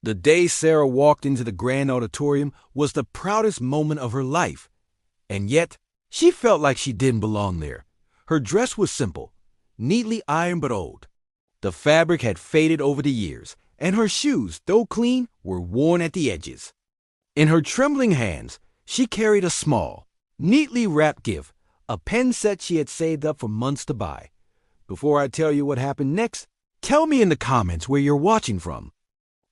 The day Sarah walked into the grand auditorium was the proudest moment of her life, and yet she felt like she didn't belong there. Her dress was simple, neatly ironed but old. The fabric had faded over the years, and her shoes, though clean, were worn at the edges. In her trembling hands, she carried a small, neatly wrapped gift, a pen set she had saved up for months to buy. Before I tell you what happened next, tell me in the comments where you're watching from.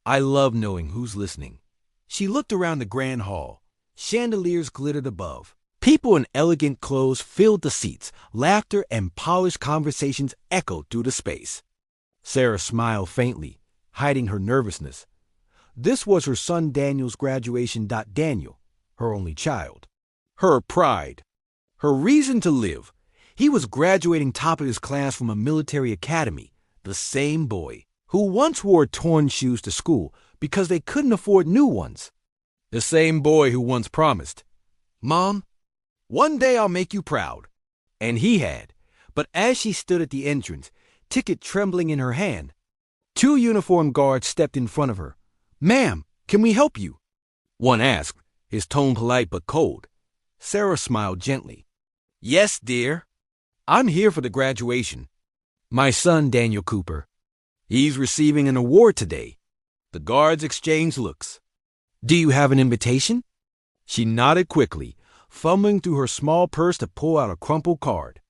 I love knowing who's listening. She looked around the grand hall. Chandeliers glittered above. People in elegant clothes filled the seats. Laughter and polished conversations echoed through the space. Sarah smiled faintly, hiding her nervousness. This was her son Daniel's graduation. Daniel, her only child. Her pride. Her reason to live. He was graduating top of his class from a military academy. The same boy who once wore torn shoes to school because they couldn't afford new ones. The same boy who once promised, "Mom, one day I'll make you proud." And he had. But as she stood at the entrance, ticket trembling in her hand, two uniformed guards stepped in front of her. "Ma'am, can we help you?" One asked, his tone polite but cold. Sarah smiled gently. "Yes, dear. I'm here for the graduation. My son, Daniel Cooper. He's receiving an award today." The guards exchanged looks. "Do you have an invitation?" She nodded quickly, fumbling through her small purse to pull out a crumpled card.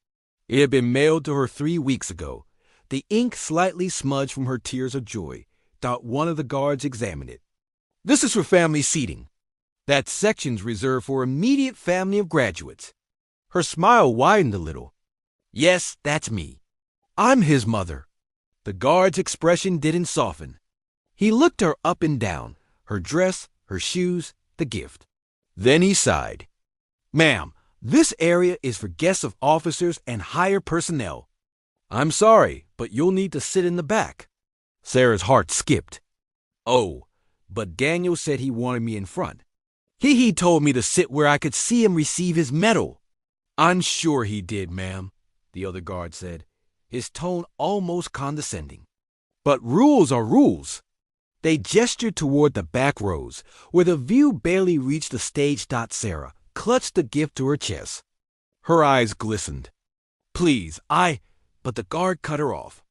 It had been mailed to her 3 weeks ago. The ink slightly smudged from her tears of joy. One of the guards examined it. "This is for family seating. That section's reserved for immediate family of graduates." Her smile widened a little. "Yes, that's me. I'm his mother." The guard's expression didn't soften. He looked her up and down, her dress, her shoes, the gift. Then he sighed. "Ma'am, this area is for guests of officers and higher personnel. I'm sorry, but you'll need to sit in the back." Sarah's heart skipped. "Oh, but Daniel said he wanted me in front. He told me to sit where I could see him receive his medal." "I'm sure he did, ma'am," the other guard said, his tone almost condescending. "But rules are rules." They gestured toward the back rows, where the view barely reached the stage. Sarah clutched the gift to her chest. Her eyes glistened. "Please, But the guard cut her off.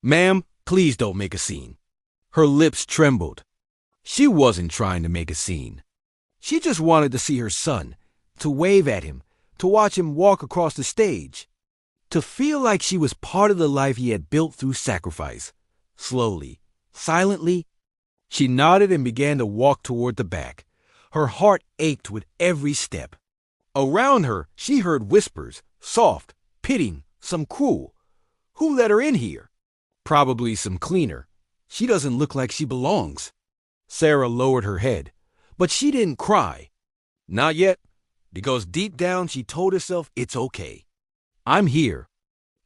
"Ma'am, please don't make a scene." Her lips trembled. She wasn't trying to make a scene. She just wanted to see her son, to wave at him, to watch him walk across the stage, to feel like she was part of the life he had built through sacrifice. Slowly, silently, she nodded and began to walk toward the back. Her heart ached with every step. Around her, she heard whispers, soft, pitying, some cruel. Who let her in here? Probably some cleaner. She doesn't look like she belongs. Sarah lowered her head, but she didn't cry. Not yet, because deep down she told herself it's okay. I'm here.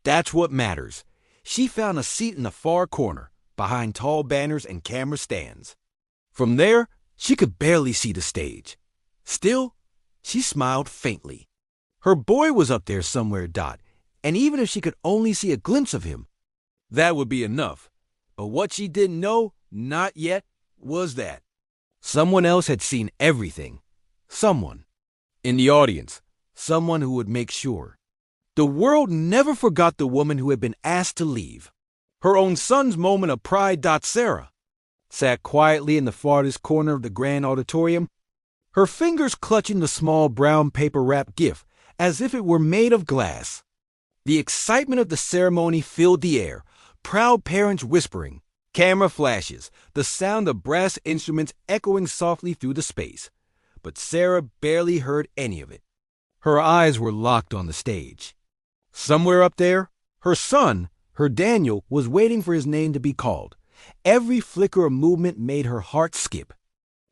That's what matters. She found a seat in the far corner, behind tall banners and camera stands. From there, she could barely see the stage. Still, she smiled faintly. Her boy was up there somewhere. And even if she could only see a glimpse of him, that would be enough. But what she didn't know, not yet, was that someone else had seen everything. Someone. In the audience. Someone who would make sure. The world never forgot the woman who had been asked to leave. Her own son's moment of pride. Sarah sat quietly in the farthest corner of the grand auditorium, her fingers clutching the small brown paper-wrapped gift as if it were made of glass. The excitement of the ceremony filled the air, proud parents whispering, camera flashes, the sound of brass instruments echoing softly through the space. But Sarah barely heard any of it. Her eyes were locked on the stage. Somewhere up there, her son, her Daniel, was waiting for his name to be called. Every flicker of movement made her heart skip.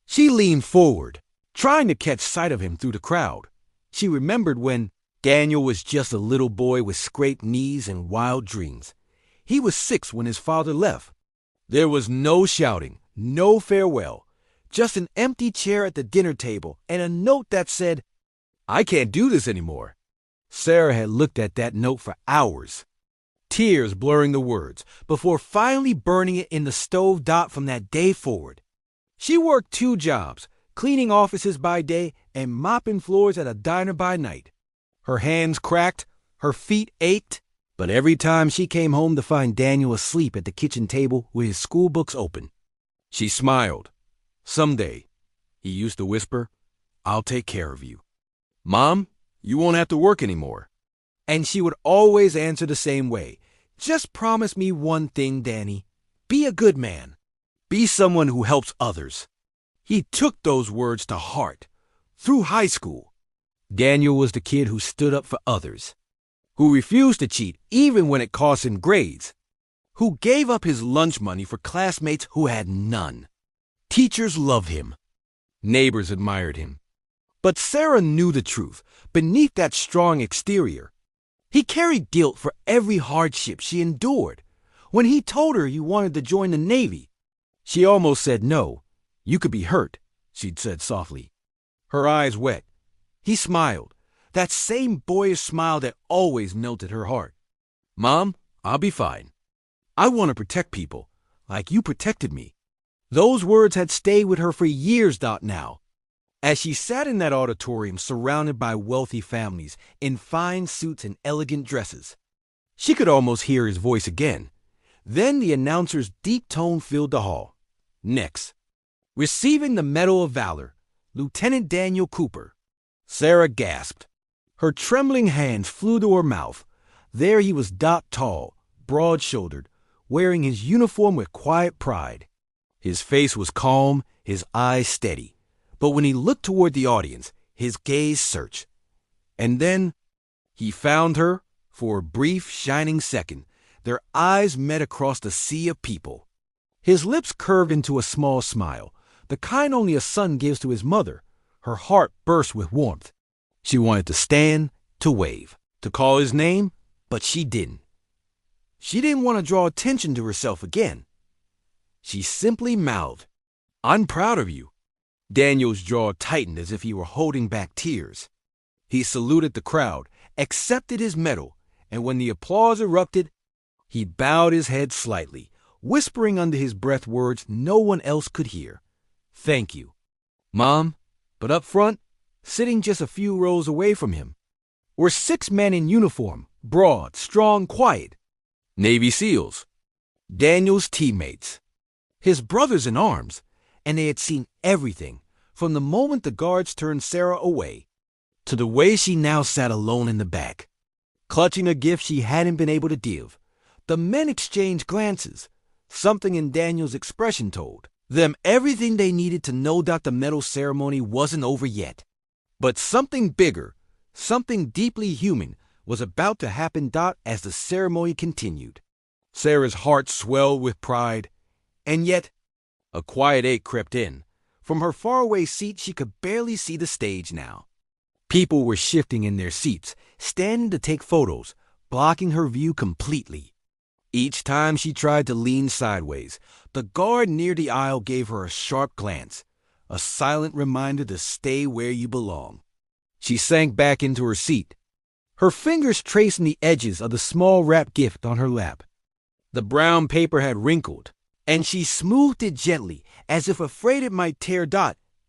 She leaned forward, trying to catch sight of him through the crowd. She remembered when Daniel was just a little boy with scraped knees and wild dreams. He was 6 when his father left. There was no shouting, no farewell, just an empty chair at the dinner table and a note that said, "I can't do this anymore." Sarah had looked at that note for hours, tears blurring the words, before finally burning it in the stove. From that day forward, She worked 2 jobs, cleaning offices by day and mopping floors at a diner by night. Her hands cracked, her feet ached, but every time she came home to find Daniel asleep at the kitchen table with his school books open, she smiled. "Someday," he used to whisper, "I'll take care of you. Mom, you won't have to work anymore." And she would always answer the same way. "Just promise me one thing, Danny. Be a good man. Be someone who helps others." He took those words to heart. Through high school, Daniel was the kid who stood up for others, who refused to cheat even when it cost him grades, who gave up his lunch money for classmates who had none. Teachers loved him. Neighbors admired him. But Sarah knew the truth beneath that strong exterior. He carried guilt for every hardship she endured. When he told her he wanted to join the Navy, she almost said no. "You could be hurt," she'd said softly. Her eyes wet. He smiled, that same boyish smile that always melted her heart. "Mom, I'll be fine. I want to protect people, like you protected me." Those words had stayed with her for years now. As she sat in that auditorium surrounded by wealthy families in fine suits and elegant dresses, she could almost hear his voice again. Then the announcer's deep tone filled the hall. "Next, receiving the Medal of Valor, Lieutenant Daniel Cooper." Sarah gasped. Her trembling hands flew to her mouth. There he was, tall, broad-shouldered, wearing his uniform with quiet pride. His face was calm, his eyes steady. But when he looked toward the audience, his gaze searched. And then he found her. For a brief, shining second, their eyes met across the sea of people. His lips curved into a small smile, the kind only a son gives to his mother. Her heart burst with warmth. She wanted to stand, to wave, to call his name, but she didn't. She didn't want to draw attention to herself again. She simply mouthed, "I'm proud of you." Daniel's jaw tightened as if he were holding back tears. He saluted the crowd, accepted his medal, and when the applause erupted, he bowed his head slightly, whispering under his breath words no one else could hear. "Thank you, Mom." But up front, sitting just a few rows away from him, were 6 men in uniform, broad, strong, quiet. Navy SEALs. Daniel's teammates. His brothers in arms, and they had seen everything, from the moment the guards turned Sarah away, to the way she now sat alone in the back, clutching a gift she hadn't been able to give. The men exchanged glances. Something in Daniel's expression told them everything they needed to know that the medal ceremony wasn't over yet. But something bigger, something deeply human, was about to happen as the ceremony continued. Sarah's heart swelled with pride, and yet a quiet ache crept in. From her faraway seat, she could barely see the stage now. People were shifting in their seats, standing to take photos, blocking her view completely. Each time she tried to lean sideways, the guard near the aisle gave her a sharp glance, a silent reminder to stay where you belong. She sank back into her seat, her fingers tracing the edges of the small wrapped gift on her lap. The brown paper had wrinkled, and she smoothed it gently, as if afraid it might tear.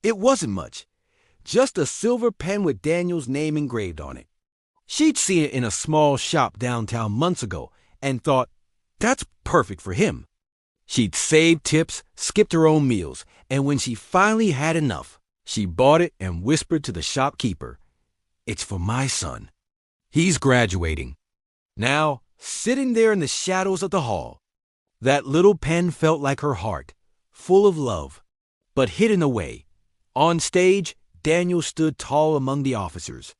It wasn't much, just a silver pen with Daniel's name engraved on it. She'd seen it in a small shop downtown months ago and thought, that's perfect for him. She'd saved tips, skipped her own meals, and when she finally had enough, she bought it and whispered to the shopkeeper, "It's for my son. He's graduating." Now, sitting there in the shadows of the hall, that little pen felt like her heart, full of love, but hidden away. On stage, Daniel stood tall among the officers,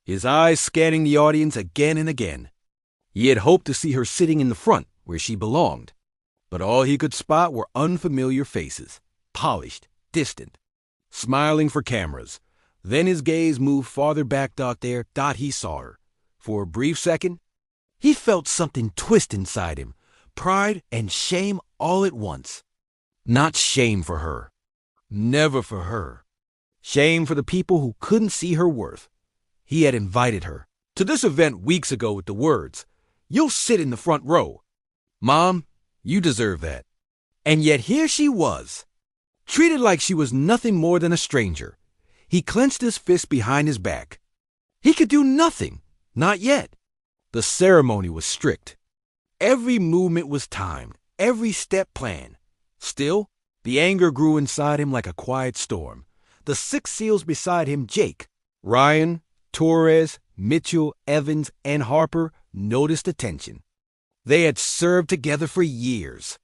his eyes scanning the audience again and again. He had hoped to see her sitting in the front, where she belonged, but all he could spot were unfamiliar faces, polished, distant, smiling for cameras. Then his gaze moved farther back. There, he saw her. For a brief second, he felt something twist inside him, pride and shame all at once. Not shame for her. Never for her. Shame for the people who couldn't see her worth. He had invited her to this event weeks ago with the words, "You'll sit in the front row. Mom, you deserve that." And yet here she was, treated like she was nothing more than a stranger. He clenched his fist behind his back. He could do nothing, not yet. The ceremony was strict. Every movement was timed, every step planned. Still, the anger grew inside him like a quiet storm. The 6 SEALs beside him, Jake, Ryan, Torres, Mitchell, Evans, and Harper, noticed the tension. They had served together for years.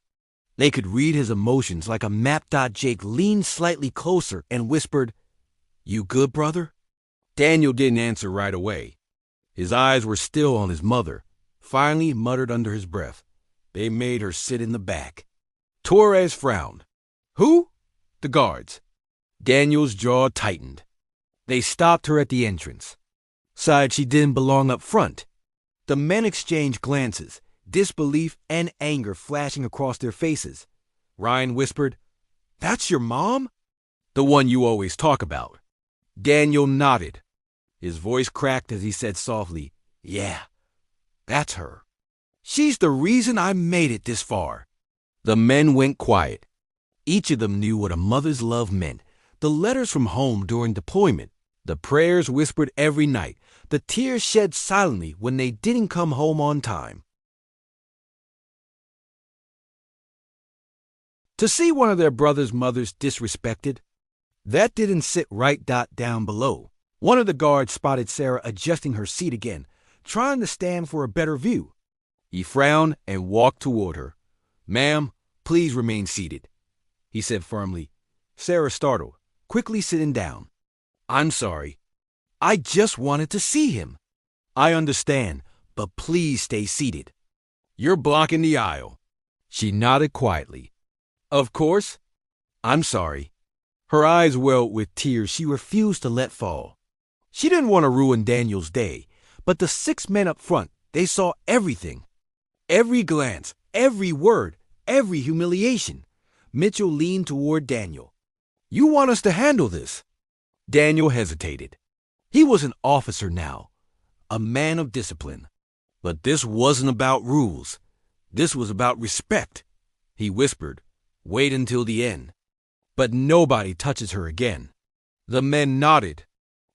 They could read his emotions like a map. Jake leaned slightly closer and whispered, "You good, brother?" Daniel didn't answer right away. His eyes were still on his mother. Finally, he muttered under his breath, "They made her sit in the back." Torres frowned. "Who?" "The guards." Daniel's jaw tightened. "They stopped her at the entrance. Said she didn't belong up front." The men exchanged glances, disbelief and anger flashing across their faces. Ryan whispered, "That's your mom?" "The one you always talk about." Daniel nodded. His voice cracked as he said softly, "Yeah, that's her. She's the reason I made it this far." The men went quiet. Each of them knew what a mother's love meant. The letters from home during deployment, the prayers whispered every night, the tears shed silently when they didn't come home on time. To see one of their brother's mothers disrespected, that didn't sit right. Down below, one of the guards spotted Sarah adjusting her seat again, trying to stand for a better view. He frowned and walked toward her. "Ma'am, please remain seated," he said firmly. Sarah startled, quickly sitting down. "I'm sorry. I just wanted to see him." "I understand, but please stay seated." "You're blocking the aisle." She nodded quietly. "Of course. I'm sorry." Her eyes welled with tears she refused to let fall. She didn't want to ruin Daniel's day, but the 6 men up front, they saw everything. Every glance, every word, every humiliation. Mitchell leaned toward Daniel. "You want us to handle this?" Daniel hesitated. He was an officer now, a man of discipline. But this wasn't about rules. This was about respect. He whispered, "Wait until the end. But nobody touches her again." The men nodded.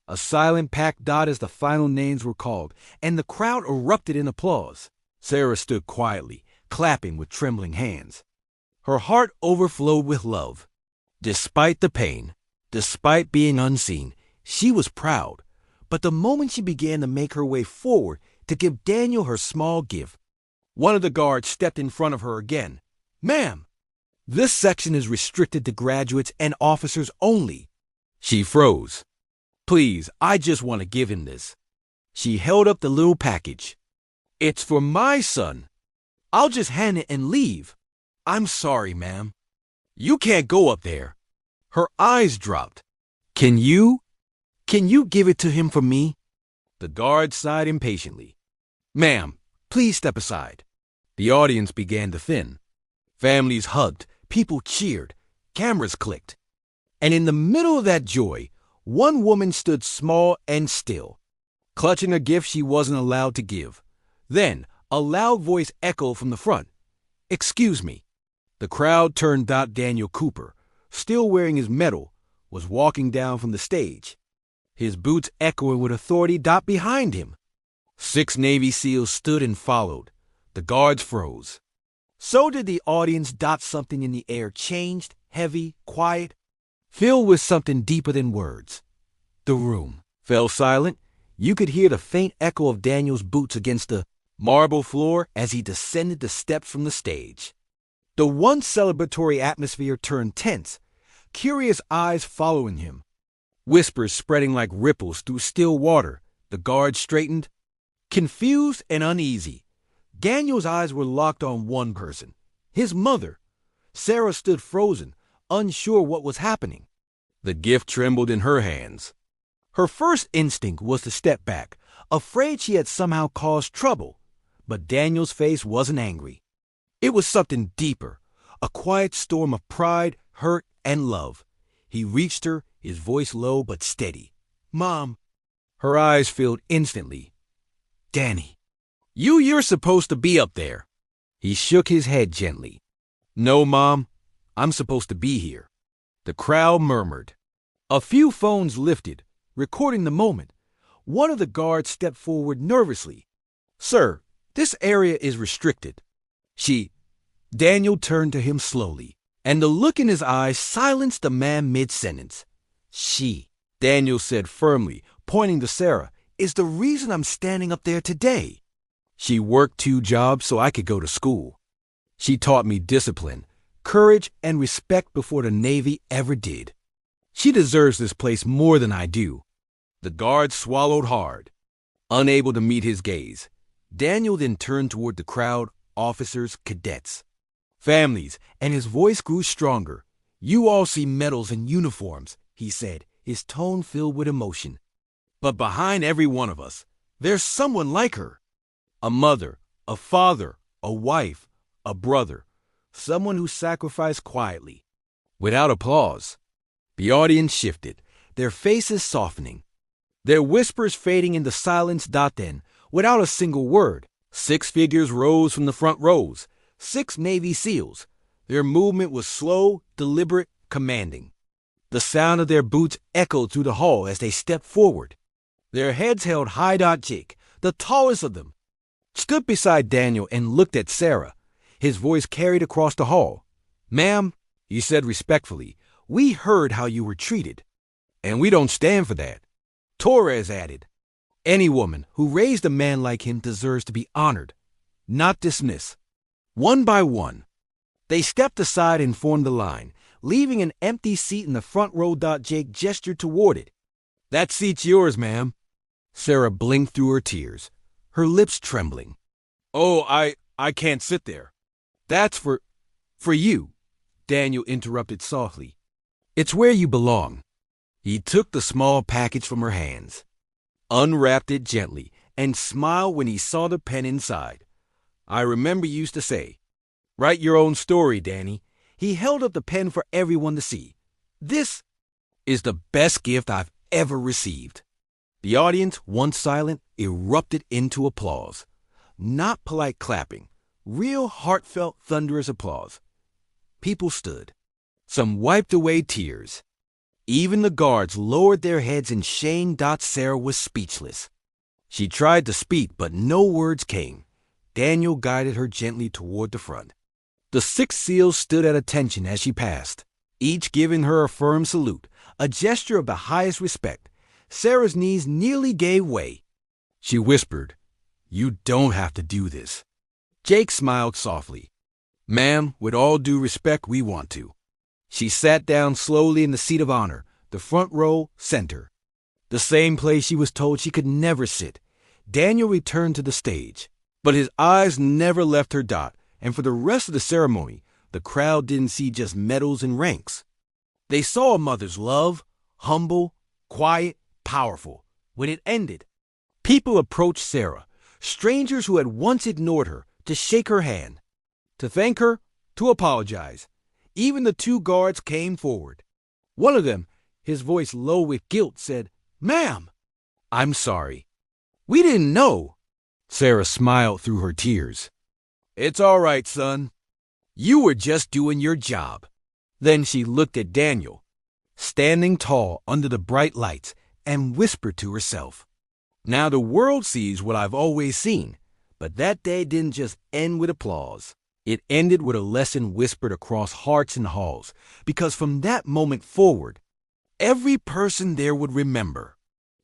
A silent packed dot as the final names were called, and the crowd erupted in applause. Sarah stood quietly, clapping with trembling hands. Her heart overflowed with love. Despite the pain, despite being unseen, she was proud. But the moment she began to make her way forward to give Daniel her small gift, one of the guards stepped in front of her again. "Ma'am, this section is restricted to graduates and officers only." She froze. "Please, I just want to give him this." She held up the little package. "It's for my son. I'll just hand it and leave." "I'm sorry, ma'am. You can't go up there." Her eyes dropped. Can you give it to him for me?" The guard sighed impatiently. "Ma'am, please step aside." The audience began to thin. Families hugged, people cheered, cameras clicked. And in the middle of that joy, one woman stood small and still, clutching a gift she wasn't allowed to give. Then a loud voice echoed from the front. "Excuse me." The crowd turned. Daniel Cooper, still wearing his medal, was walking down from the stage, his boots echoing with authority. Behind him, 6 Navy SEALs stood and followed. The guards froze. So did the audience. Something in the air changed, heavy, quiet, filled with something deeper than words. The room fell silent. You could hear the faint echo of Daniel's boots against the marble floor as he descended the steps from the stage. The once celebratory atmosphere turned tense, curious eyes following him, whispers spreading like ripples through still water. The guards straightened, confused and uneasy. Daniel's eyes were locked on one person, his mother. Sarah stood frozen, unsure what was happening. The gift trembled in her hands. Her first instinct was to step back, afraid she had somehow caused trouble. But Daniel's face wasn't angry. It was something deeper, a quiet storm of pride, hurt, and love. He reached her, his voice low but steady. "Mom." Her eyes filled instantly. "Danny, you're supposed to be up there." He shook his head gently. "No, Mom, I'm supposed to be here." The crowd murmured. A few phones lifted, recording the moment. One of the guards stepped forward nervously. "Sir, this area is restricted." Daniel turned to him slowly, and the look in his eyes silenced the man mid-sentence. Daniel said firmly, pointing to Sarah, "is the reason I'm standing up there today. She worked 2 jobs so I could go to school. She taught me discipline, courage, and respect before the Navy ever did. She deserves this place more than I do." The guard swallowed hard, unable to meet his gaze. Daniel then turned toward the crowd, officers, cadets, families, and his voice grew stronger. "You all see medals and uniforms," he said, his tone filled with emotion. "But behind every one of us, there's someone like her. A mother, a father, a wife, a brother, someone who sacrificed quietly, without applause." The audience shifted, their faces softening, their whispers fading into silence. Then, without a single word, 6 figures rose from the front rows, 6 Navy SEALs. Their movement was slow, deliberate, commanding. The sound of their boots echoed through the hall as they stepped forward. Their heads held high. Jake, the tallest of them, stood beside Daniel and looked at Sarah. His voice carried across the hall. "Ma'am," he said respectfully, "we heard how you were treated, and we don't stand for that." Torres added, "Any woman who raised a man like him deserves to be honored, not dismissed." One by one, they stepped aside and formed a line, leaving an empty seat in the front row. Jake gestured toward it. "That seat's yours, ma'am." Sarah blinked through her tears, her lips trembling. "Oh, I can't sit there." "That's for you," Daniel interrupted softly. "It's where you belong." He took the small package from her hands, unwrapped it gently, and smiled when he saw the pen inside. "I remember you used to say, 'Write your own story, Danny.'" He held up the pen for everyone to see. "This is the best gift I've ever received." The audience, once silent, erupted into applause. Not polite clapping, real heartfelt, thunderous applause. People stood. Some wiped away tears. Even the guards lowered their heads in shame. Sarah was speechless. She tried to speak, but no words came. Daniel guided her gently toward the front. The 6 SEALs stood at attention as she passed, each giving her a firm salute, a gesture of the highest respect. Sarah's knees nearly gave way. She whispered, "You don't have to do this." Jake smiled softly. "Ma'am, with all due respect, we want to." She sat down slowly in the seat of honor, the front row, center. The same place she was told she could never sit. Daniel returned to the stage, but his eyes never left her. And for the rest of the ceremony, the crowd didn't see just medals and ranks. They saw a mother's love, humble, quiet, powerful. When it ended, people approached Sarah, strangers who had once ignored her, to shake her hand, to thank her, to apologize. Even the 2 guards came forward. One of them, his voice low with guilt, said, "Ma'am, I'm sorry. We didn't know." Sarah smiled through her tears. "It's all right, son. You were just doing your job." Then she looked at Daniel, standing tall under the bright lights, and whispered to herself, "Now the world sees what I've always seen." But that day didn't just end with applause. It ended with a lesson whispered across hearts and halls, because from that moment forward, every person there would remember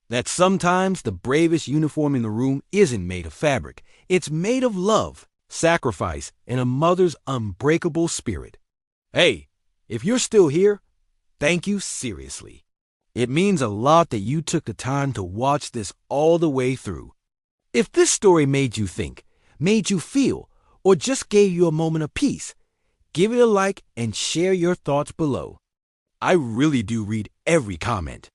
that sometimes the bravest uniform in the room isn't made of fabric. It's made of love, sacrifice, and a mother's unbreakable spirit. Hey, if you're still here, thank you seriously. It means a lot that you took the time to watch this all the way through. If this story made you think, made you feel, or just gave you a moment of peace, give it a like and share your thoughts below. I really do read every comment.